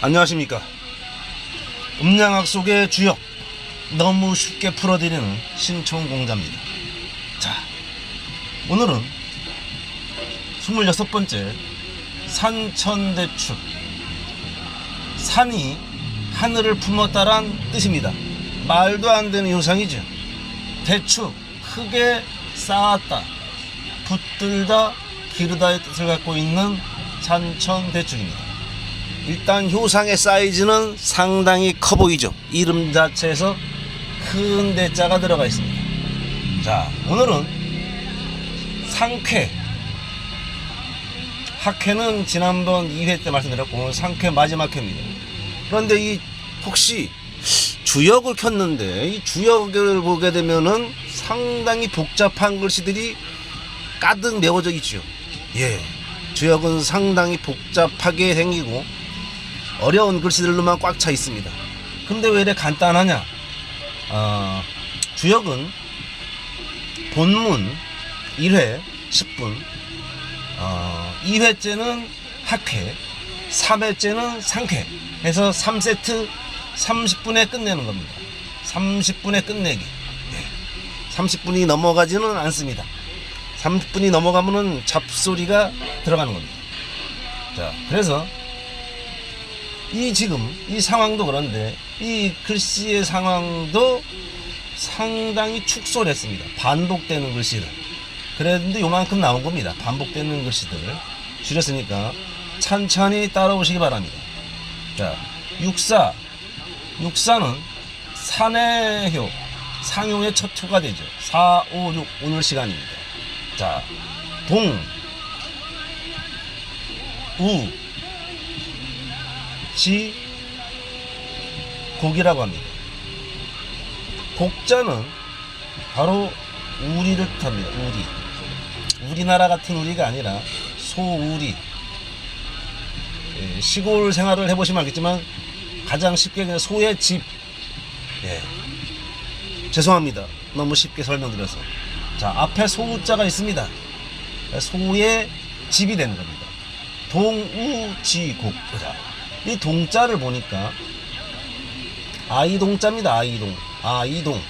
안녕하십니까. 음양학 속의 주역 너무 쉽게 풀어드리는 신촌공자입니다. 자, 오늘은 26번째 산천대축. 산이 하늘을 품었다란 뜻입니다. 말도 안 되는 요상이죠. 대축, 크게 쌓았다, 붙들다, 기르다의 뜻을 갖고 있는 산천대축입니다. 일단 효상의 사이즈는 상당히 커 보이죠. 이름 자체에서 큰 대자가 들어가 있습니다. 자, 오늘은 상쾌. 학회는 지난번 2회 때 말씀드렸고 오늘 상쾌 마지막 회입니다. 그런데 이 혹시 주역을 켰는데 이 주역을 보게 되면은 상당히 복잡한 글씨들이 가득 메워져 있죠. 예, 주역은 상당히 복잡하게 생기고 어려운 글씨들로만 꽉 차 있습니다. 근데 왜 이렇게 간단하냐? 주역은 본문 1회 10분, 2회째는 학회, 3회째는 상쾌 해서 3세트 30분에 끝내는 겁니다. 30분에 끝내기. 네. 30분이 넘어가지는 않습니다. 30분이 넘어가면은 잡소리가 들어가는 겁니다. 자, 그래서 지금 이 상황도 그런데 이 글씨의 상황도 상당히 축소를 했습니다. 반복되는 글씨를. 그랬는데 요만큼 나온 겁니다. 반복되는 글씨들을 줄였으니까 천천히 따라오시기 바랍니다. 자, 육사는 산의 효, 상용의 첫 효가 되죠. 4, 5, 6 오늘 시간입니다. 자, 동, 우, 지, 곡이라고 합니다. 곡자는 바로 우리를 뜻합니다. 우리. 우리나라 같은 우리가 아니라 소우리. 예, 시골 생활을 해보시면 알겠지만 가장 쉽게 그냥 소의 집. 예. 죄송합니다. 너무 쉽게 설명드려서. 자, 앞에 소우자가 있습니다. 소의 집이 되는 겁니다. 동우지곡. 자, 이 동자를 보니까 아이동자입니다. 아이동.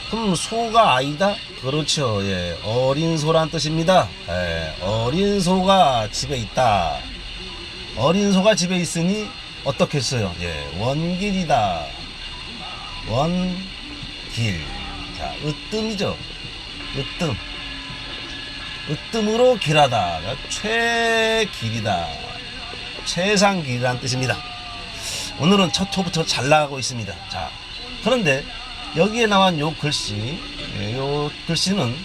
그럼 소가 아이다? 그렇죠. 예, 어린 소란 뜻입니다. 예, 어린 소가 집에 있다. 어린 소가 집에 있으니 어떻게 했어요? 예, 원길이다. 원길. 자, 으뜸이죠. 으뜸으로 길하다. 최길이다. 최상길이라는 뜻입니다. 오늘은 첫 호부터 잘 나가고 있습니다. 자, 그런데 여기에 나온 요 글씨, 요 글씨는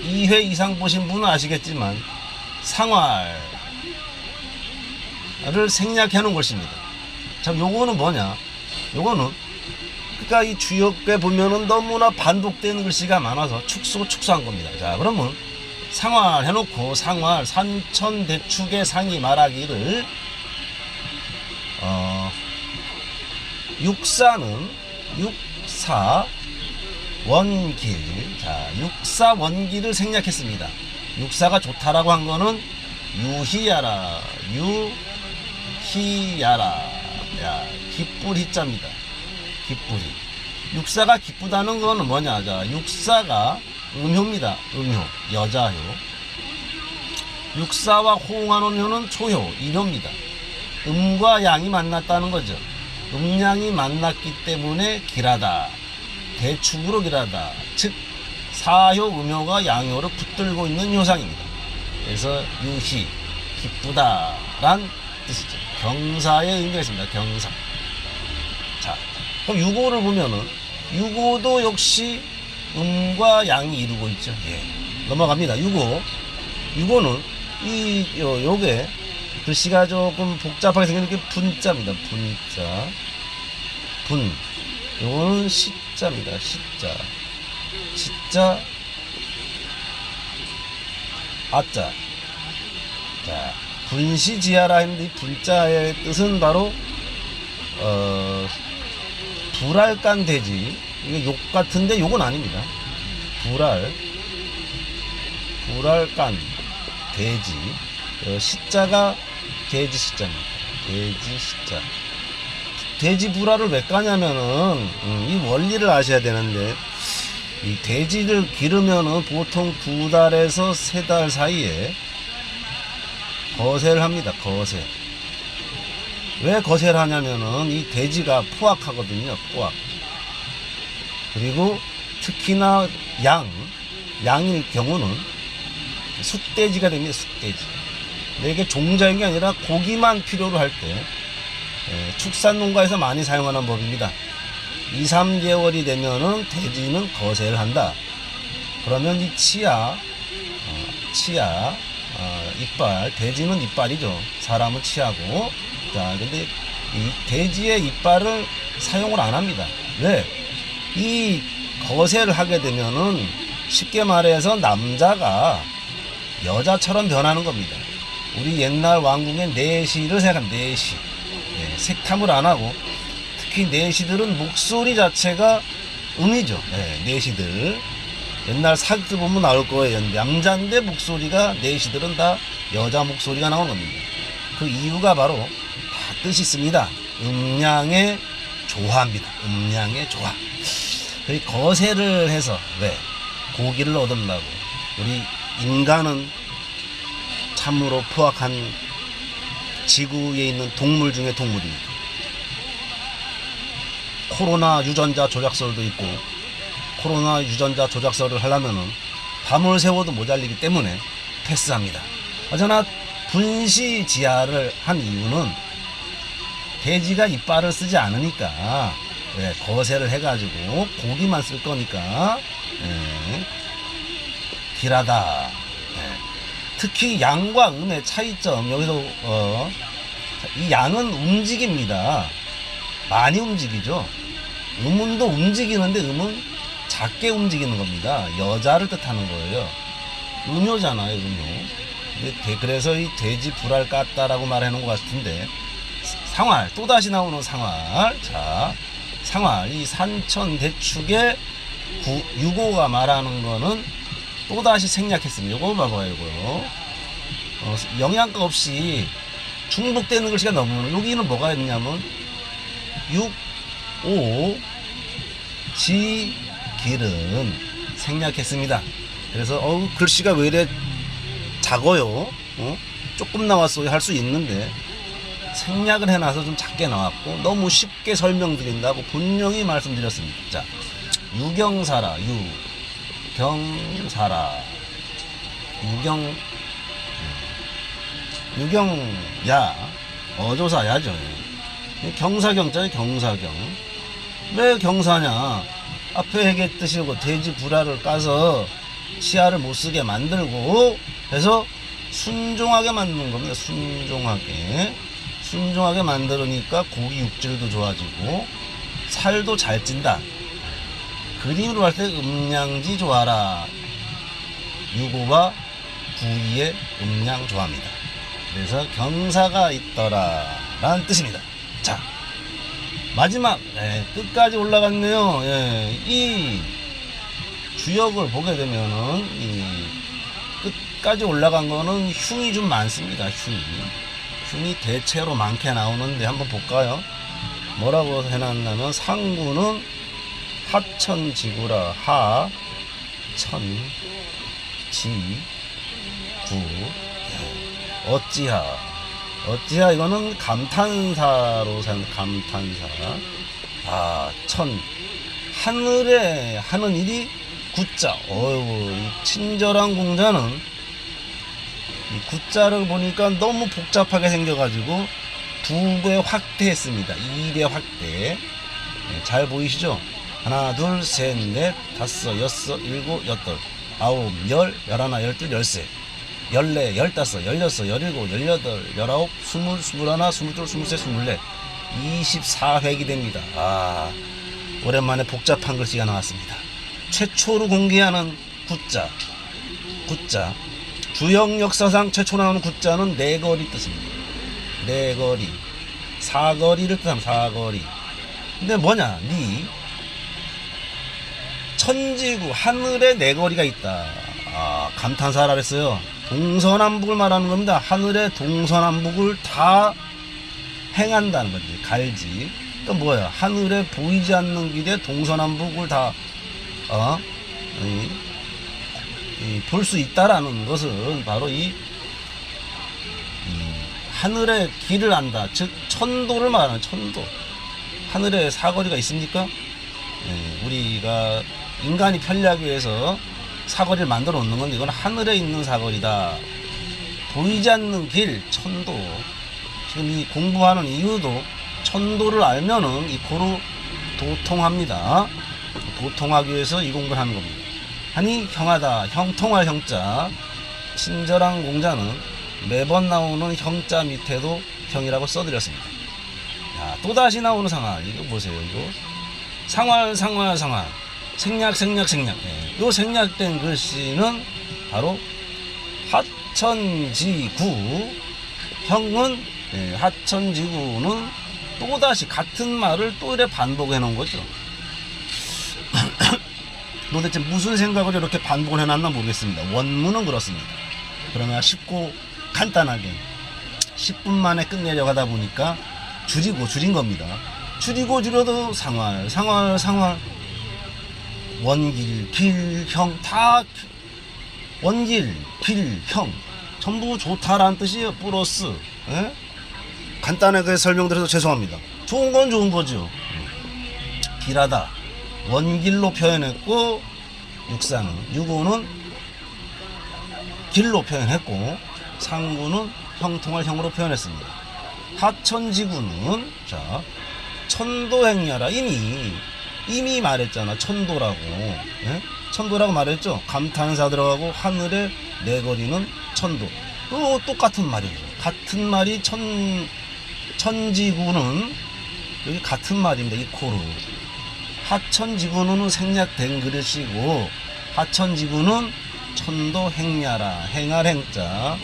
2회 이상 보신 분은 아시겠지만 상활을 생략해 놓은 글씨입니다. 자, 요거는 뭐냐? 요거는 그러니까 이 주역에 보면은 너무나 반복되는 글씨가 많아서 축소한 겁니다. 자, 그러면 상활 해놓고 상활 산천대축의 상이 말하기를 육사 원길. 자, 육사 원길을 생략했습니다. 육사가 좋다라고 한 거는 유희야라. 야, 기쁠 희자입니다. 기쁠이. 육사가 기쁘다는 거는 뭐냐? 자, 육사가 음효입니다. 음효. 여자효. 육사와 호응하는 효는 초효. 일효입니다. 음과 양이 만났다는 거죠. 음양이 만났기 때문에 길하다. 대축으로 길하다. 즉 사효, 음효가 양효를 붙들고 있는 효상입니다. 그래서 유희, 기쁘다란 뜻이죠. 경사의 의미가 있습니다. 경사. 자, 그럼 유고를 보면은 유고도 역시 음과 양이 이루고 있죠. 예. 넘어갑니다. 유고는 요게 글씨가 조금 복잡하게 생긴 게 분자입니다. 분자. 요거는 시자입니다. 시자. 아자. 자, 분시지하라 했는데 이 분자의 뜻은 바로 불알간 돼지. 이게 욕 같은데 욕은 아닙니다. 불알간 돼지. 시자가 돼지 시자입니다. 돼지 시자. 돼지 불알을 왜 까냐면은 이 원리를 아셔야 되는데, 이 돼지를 기르면은 보통 2달에서 3달 사이에 거세를 합니다. 거세. 왜 거세를 하냐면은 이 돼지가 포악하거든요. 포악. 그리고 특히나 양일 경우는 숫돼지가 됩니다. 숫돼지. 근데 이게 종자육이 아니라 고기만 필요로 할 때 축산농가에서 많이 사용하는 법입니다. 2, 3개월이 되면은 돼지는 거세를 한다. 그러면 이 치아, 이빨, 돼지는 이빨이죠. 사람은 치아고. 자, 근데 이 돼지의 이빨을 사용을 안 합니다. 왜? 이 거세를 하게 되면은 쉽게 말해서 남자가 여자처럼 변하는 겁니다. 우리 옛날 왕궁의 내시를 생각하면 내시. 색탐을 안 하고, 특히 내시들은 목소리 자체가 음이죠. 내시들. 옛날 사극들 보면 나올 거예요. 남자인데 목소리가, 내시들은 다 여자 목소리가 나오는 겁니다. 그 이유가 바로 다 뜻이 있습니다. 음양의 조화입니다. 음양의 조화. 거세를 해서, 왜? 고기를 얻으려고. 우리 인간은 참으로 포악한 지구에 있는 동물 중에 동물입니다. 코로나 유전자 조작설도 있고, 코로나 유전자 조작설을 하려면은 밤을 새워도 모자리기 때문에 패스합니다. 어쩌나 분시지하를 한 이유는 돼지가 이빨을 쓰지 않으니까, 거세를 해가지고 고기만 쓸 거니까 길하다. 특히 양과 음의 차이점, 여기서 이 양은 움직입니다. 많이 움직이죠. 음운도 움직이는데 음은 작게 움직이는 겁니다. 여자를 뜻하는 거예요. 음요잖아요, 음요. 그래서 이 돼지 불알 깠다라고 말하는 것 같은데, 상활, 또다시 나오는 상활. 자, 상활, 이 산천 대축의 6호가 말하는 거는 또다시 생략했습니다. 이거 봐봐요, 이거. 영양가 없이 중복되는 글씨가 너무, 여기는 뭐가 있냐면 6, 5, 지, 길은 생략했습니다. 그래서 글씨가 왜 이래 작아요? 조금 나왔어요 할 수 있는데 생략을 해놔서 좀 작게 나왔고, 너무 쉽게 설명드린다고 분명히 말씀드렸습니다. 자, 유경사라, 유경야, 어조사야죠. 경사경자는 경사경. 왜 경사냐? 앞에 얘기했듯이 돼지 불알을 까서 치아를 못 쓰게 만들고 해서 순종하게 만드는 겁니다. 순종하게 만들으니까 고기 육질도 좋아지고 살도 잘 찐다. 그림으로 할 때 음양지 조화라. 유고와 부위의 음양 조화입니다. 그래서 경사가 있더라 라는 뜻입니다. 자, 마지막 끝까지 올라갔네요. 이 주역을 보게 되면은 이 끝까지 올라간 거는 흉이 좀 많습니다. 흉이 대체로 많게 나오는데 한번 볼까요? 뭐라고 해놨냐면, 상구는 하천지구라. 하천지구. 어찌하 이거는 감탄사로 산 감탄사. 하늘에 하는 일이 구자. 이 친절한 공자는 이 구자를 보니까 너무 복잡하게 생겨가지고 2배 확대했습니다. 2배 확대. 잘 보이시죠? 하나, 둘, 셋, 넷, 다섯, 여섯, 일곱, 여덟, 아홉, 열, 열하나, 열둘, 열세, 열네, 열다섯, 열여섯, 열일곱, 열여덟, 열아홉, 스물, 스물하나, 스물둘, 스물셋, 스물넷, 24획이 됩니다. 오랜만에 복잡한 글씨가 나왔습니다. 최초로 공개하는 구자. 주역 역사상 최초로 나오는 구자는 네거리 뜻입니다. 네거리. 사거리를 뜻합니다. 사거리. 근데 뭐냐? 천지구, 하늘에 네거리가 있다. 감탄사라 그랬어요. 동서남북을 말하는 겁니다. 하늘의 동서남북을 다 행한다는 거지. 갈지. 또 뭐야? 하늘에 보이지 않는 길에 동서남북을 다 볼 수 있다라는 것은 바로 이 하늘의 길을 안다. 즉 천도를 말하는 천도. 하늘에 사거리가 있습니까? 우리가 인간이 편리하기 위해서 사거리를 만들어 놓는 건데 이건 하늘에 있는 사거리다. 보이지 않는 길, 천도. 지금 이 공부하는 이유도 천도를 알면은 이 고루 도통합니다. 도통하기 위해서 이 공부를 하는 겁니다. 아니 형하다, 형통할 형자. 친절한 공자는 매번 나오는 형자 밑에도 형이라고 써드렸습니다. 야, 또다시 나오는 상할. 이거 보세요. 이거 상활. 생략. 요 생략된 글씨는 바로 하천지구. 형은 하천지구는 또다시 같은 말을 또 이래 반복해 놓은 거죠. 도대체 무슨 생각을 이렇게 반복을 해놨나 모르겠습니다. 원문은 그렇습니다. 그러면 쉽고 간단하게 10분 만에 끝내려고 하다 보니까 줄인 겁니다. 줄여도 상활. 원길, 길, 형 다 원길, 길, 형 전부 좋다라는 뜻이에요. 플러스. 간단하게 설명드려서 죄송합니다. 좋은 건 좋은 거죠. 길하다 원길로 표현했고, 유고는 길로 표현했고, 상구는 형통할 형으로 표현했습니다. 하천지구는 자 천도행야라. 이미 말했잖아. 천도라고. 천도라고 말했죠. 감탄사 들어가고 하늘에 내거리는 천도. 또 똑같은 말이죠. 같은 말이 천지구는 여기 같은 말입니다. 이코르. 하천지구는 생략된 그릇이고, 하천지구는 천도행야라. 행할 행자.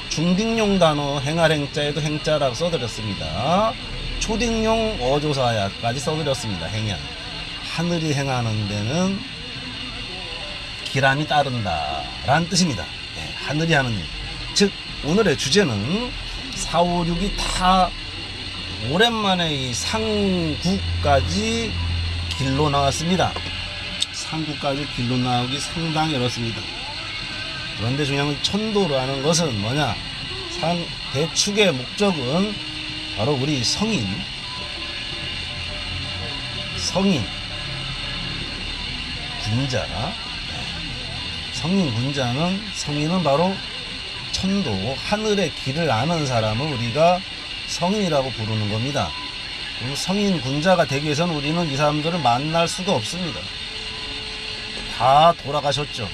중딩용 단어 행할 행자에도 행자라고 써드렸습니다. 초딩용 어조사야까지 써드렸습니다. 행야. 하늘이 행하는 데는 기람이 따른다 라는 뜻입니다. 하늘이 하는 일. 즉 오늘의 주제는 4, 5, 6이 다 오랜만에 이 상구까지 길로 나왔습니다. 상구까지 길로 나오기 상당히 어렵습니다. 그런데 중요한 건 천도라는 것은 뭐냐? 대축의 목적은 바로 우리 성인 군자. 성인 군자는, 성인은 바로 천도, 하늘의 길을 아는 사람을 우리가 성인이라고 부르는 겁니다. 성인 군자가 되기 위해서는 우리는 이 사람들을 만날 수가 없습니다. 다 돌아가셨죠.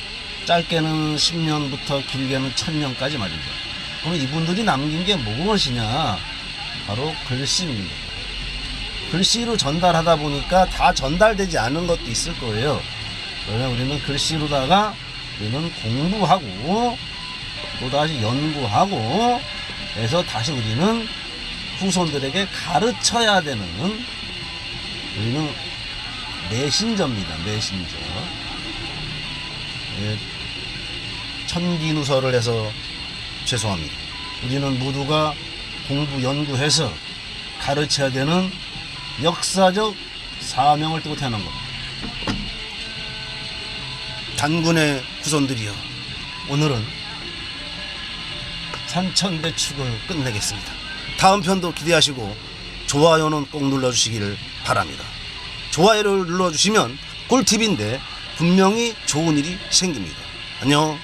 짧게는 10년부터 길게는 1000년까지 말이죠. 그럼 이분들이 남긴 게 무엇이냐? 바로 글씨입니다. 글씨로 전달하다 보니까 다 전달되지 않은 것도 있을 거예요. 그러면 우리는 글씨로다가 우리는 공부하고 또다시 연구하고 해서 다시 우리는 후손들에게 가르쳐야 되는, 우리는 메신저입니다. 메신저. 천기누설을 해서 죄송합니다. 우리는 모두가 공부 연구해서 가르쳐야 되는 역사적 사명을 띠고 태어난 겁니다. 단군의 후손들이여, 오늘은 산천대축을 끝내겠습니다. 다음 편도 기대하시고 좋아요는 꼭 눌러주시기를 바랍니다. 좋아요를 눌러주시면 꿀팁인데 분명히 좋은 일이 생깁니다. 안녕.